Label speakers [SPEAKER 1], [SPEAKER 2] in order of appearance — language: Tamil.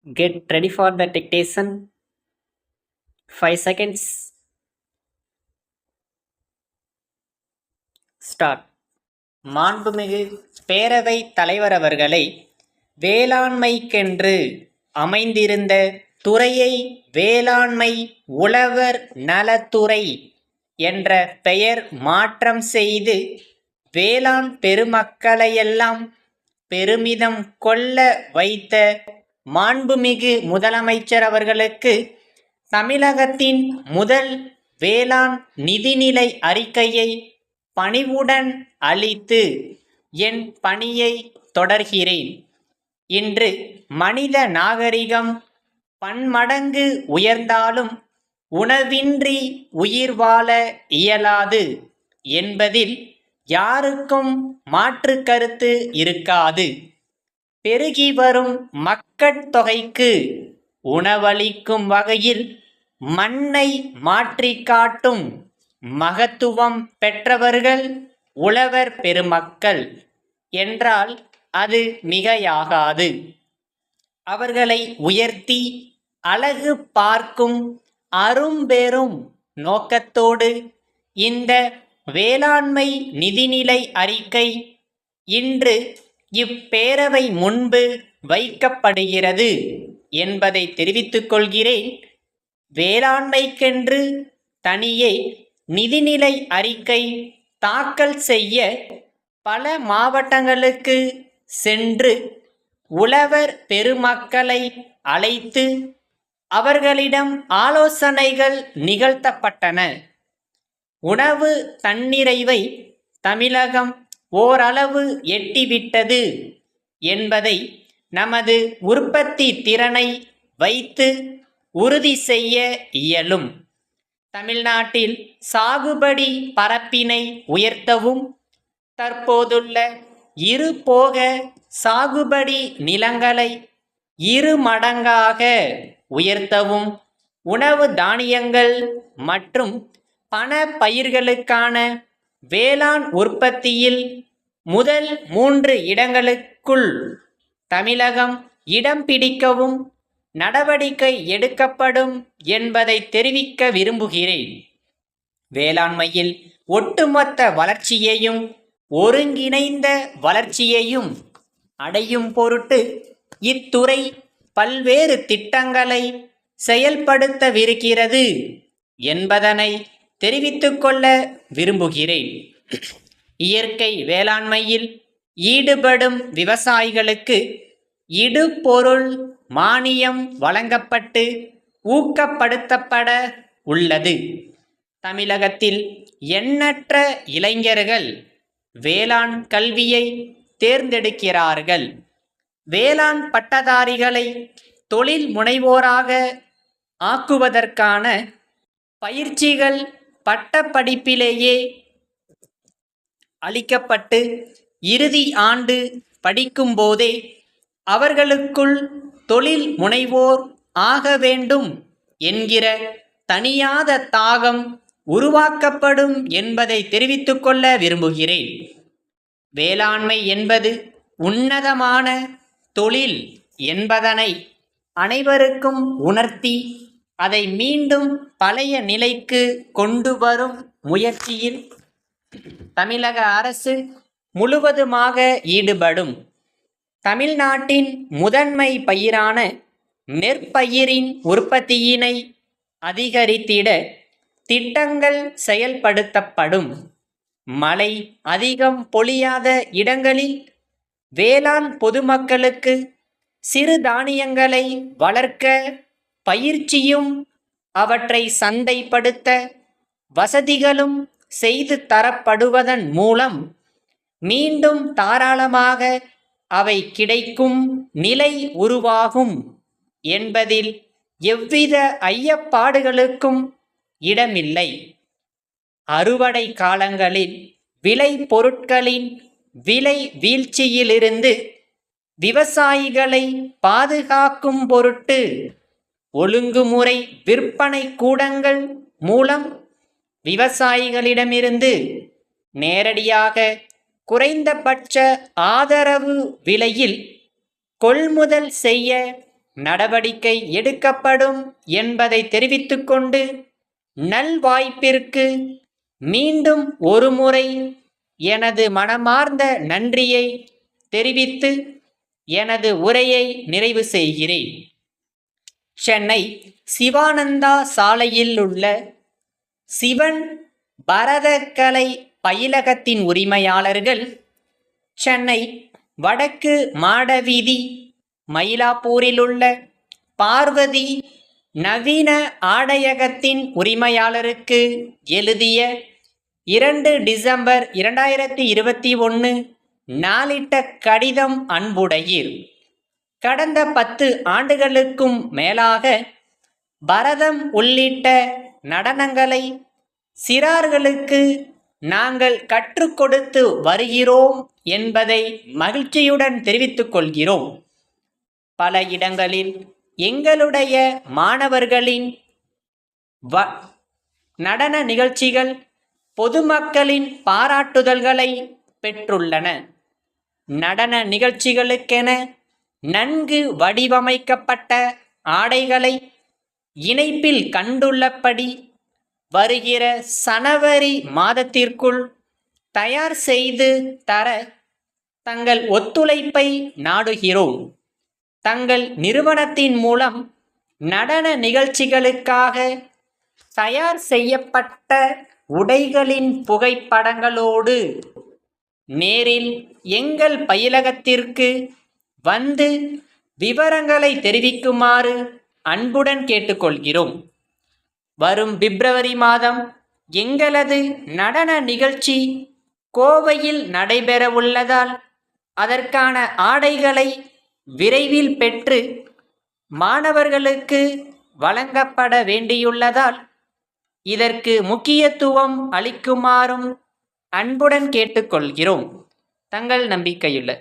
[SPEAKER 1] Get ready for the dictation. 5 seconds. Start. மாண்புமிகு பேரவைத் தலைவர் அவர்களை வேளாண்மைக்கென்று அமைந்திருந்த துறையை வேளாண்மை உழவர் நலத்துறை என்ற பெயர் மாற்றம் செய்து வேளாண் பெருமக்களையெல்லாம் பெருமிதம் கொள்ள வைத்த மாண்புமிகு முதலமைச்சர் அவர்களுக்கு தமிழகத்தின் முதல் வேளாண் நிதிநிலை அறிக்கையை பணிவுடன் அளித்து என் பணியை தொடர்கிறேன். இன்று மனித நாகரிகம் பன்மடங்கு உயர்ந்தாலும் உணவின்றி உயிர் வாழ இயலாது என்பதில் யாருக்கும் மாற்று கருத்து இருக்காது. பெருகி வரும் மக்கட்தொகைக்கு உணவளிக்கும் வகையில் மண்ணை மாற்றி காட்டும் மகத்துவம் பெற்றவர்கள் உழவர் பெருமக்கள் என்றால் அது மிகையாகாது. அவர்களை உயர்த்தி அழகு பார்க்கும் அரும்பெரும் நோக்கத்தோடு இந்த வேளாண்மை நிதிநிலை அறிக்கை இன்று இப்பேரவை முன்பு வைக்கப்படுகிறது என்பதை தெரிவித்துக் கொள்கிறேன். வேளாண்மைக்கென்று தனியே நிதிநிலை அறிக்கை தாக்கல் செய்ய பல மாவட்டங்களுக்கு சென்று உழவர் பெருமக்களை அழைத்து அவர்களிடம் ஆலோசனைகள் நிகழ்த்தப்பட்டன. உணவு தன்னிறைவை தமிழகம் ஓரளவு எட்டிவிட்டது என்பதை நமது உற்பத்தி திறனை வைத்து உறுதி செய்ய இயலும். தமிழ்நாட்டில் சாகுபடி பரப்பினை உயர்த்தவும் தற்போதுள்ள இருபோக சாகுபடி நிலங்களை 2 மடங்காக உயர்த்தவும் உணவு தானியங்கள் மற்றும் பண பயிர்களுக்கான வேளாண் உற்பத்தியில் முதல் 3 இடங்களுக்குள் தமிழகம் இடம் பிடிக்கவும் நடவடிக்கை எடுக்கப்படும் என்பதை தெரிவிக்க விரும்புகிறேன். வேளாண்மையில் ஒட்டுமொத்த வளர்ச்சியையும் ஒருங்கிணைந்த வளர்ச்சியையும் அடையும் பொருட்டு இத்துறை பல்வேறு திட்டங்களை செயல்படுத்தவிருக்கிறது என்பதனை தெரிவித்துக் கொள்ள விரும்புகிறேன். இயற்கை வேளாண்மையில் ஈடுபடும் விவசாயிகளுக்கு இடுபொருள் மானியம் வழங்கப்பட்டு ஊக்கப்படுத்தப்பட உள்ளது. தமிழகத்தில் எண்ணற்ற இளைஞர்கள் வேளாண் கல்வியை தேர்ந்தெடுக்கிறார்கள். வேளாண் பட்டதாரிகளை தொழில் முனைவோராக ஆக்குவதற்கான பயிற்சிகள் பட்டப்படிப்பிலேயே அளிக்கப்பட்டு இறுதி ஆண்டு படிக்கும்போதே அவர்களுக்குள் தொழில் முனைவோர் ஆக வேண்டும் என்கிற தணியாத தாகம் உருவாக்கப்படும் என்பதை தெரிவித்துக் கொள்ள விரும்புகிறேன். வேளாண்மை என்பது உன்னதமான தொழில் என்பதனை அனைவருக்கும் உணர்த்தி அதை மீண்டும் பழைய நிலைக்கு கொண்டு வரும் முயற்சியில் தமிழக அரசு முழுவதுமாக ஈடுபடும். தமிழ்நாட்டின் முதன்மை பயிரான நெற்பயிரின் உற்பத்தியினை அதிகரித்திட திட்டங்கள் செயல்படுத்தப்படும். மழை அதிகம் பொழியாத இடங்களில் வேளாண் பொதுமக்களுக்கு சிறு தானியங்களை வளர்க்க பயிற்சியும் அவற்றை சந்தைப்படுத்த வசதிகளும் செய்து தரப்படுவதன் மூலம் மீண்டும் தாராளமாக அவை கிடைக்கும் நிலை உருவாகும் என்பதில் எவ்வித ஐயப்பாடுகளுக்கும் இடமில்லை. அறுவடை காலங்களில் விளை பொருட்களின் விலை வீழ்ச்சியிலிருந்து விவசாயிகளை பாதுகாக்கும் பொருட்டு ஒழுங்குமுறை விற்பனை கூடங்கள் மூலம் விவசாயிகளிடமிருந்து நேரடியாக குறைந்தபட்ச ஆதரவு விலையில் கொள்முதல் செய்ய நடவடிக்கை எடுக்கப்படும் என்பதை தெரிவித்துக்கொண்டு நல்வாய்ப்பிற்கு மீண்டும் ஒருமுறை எனது மனமார்ந்த நன்றியை தெரிவித்து எனது உரையை நிறைவு செய்கிறேன். சென்னை சிவானந்தா சாலையில் உள்ள சிவன் பரதக்கலை பயிலகத்தின் உரிமையாளர்கள் சென்னை வடக்கு மாடவீதி மயிலாப்பூரில் உள்ள பார்வதி நவீன ஆடையகத்தின் உரிமையாளருக்கு எழுதிய 2 டிசம்பர் 2021 நாளிட்ட கடிதம் அன்புடையீர். கடந்த 10 ஆண்டுகளுக்கும் மேலாக பரதம் உள்ளிட்ட நடனங்களை சிறார்களுக்கு நாங்கள் கற்றுக் கொடுத்து வருகிறோம் என்பதை மகிழ்ச்சியுடன் தெரிவித்துக் கொள்கிறோம். பல இடங்களில் எங்களுடைய மாணவர்களின் நடன நிகழ்ச்சிகள் பொதுமக்களின் பாராட்டுதல்களை பெற்றுள்ளன. நடன நிகழ்ச்சிகளுக்கென நன்கு வடிவமைக்கப்பட்ட ஆடைகளை இணைப்பில் கண்டுள்ளபடி வருகிற சனவரி மாதத்திற்குள் தயார் செய்து தர தங்கள் ஒத்துழைப்பை நாடுகிறோம். தங்கள் நிறுவனத்தின் மூலம் நடன நிகழ்ச்சிகளுக்காக தயார் செய்யப்பட்ட உடைகளின் புகைப்படங்களோடு நேரில் எங்கள் பயிலகத்திற்கு வந்து விவரங்களை தெரிவிக்குமாறு அன்புடன் கேட்டுக்கொள்கிறோம். வரும் பிப்ரவரி மாதம் எங்களது நடன நிகழ்ச்சி கோவையில் நடைபெறவுள்ளதால் அதற்கான ஆடைகளை விரைவில் பெற்று மாணவர்களுக்கு வழங்கப்பட வேண்டியுள்ளதால் இதற்கு முக்கியத்துவம் அளிக்குமாறும் அன்புடன் கேட்டுக்கொள்கிறோம். தங்கள் நம்பிக்கையுள்ள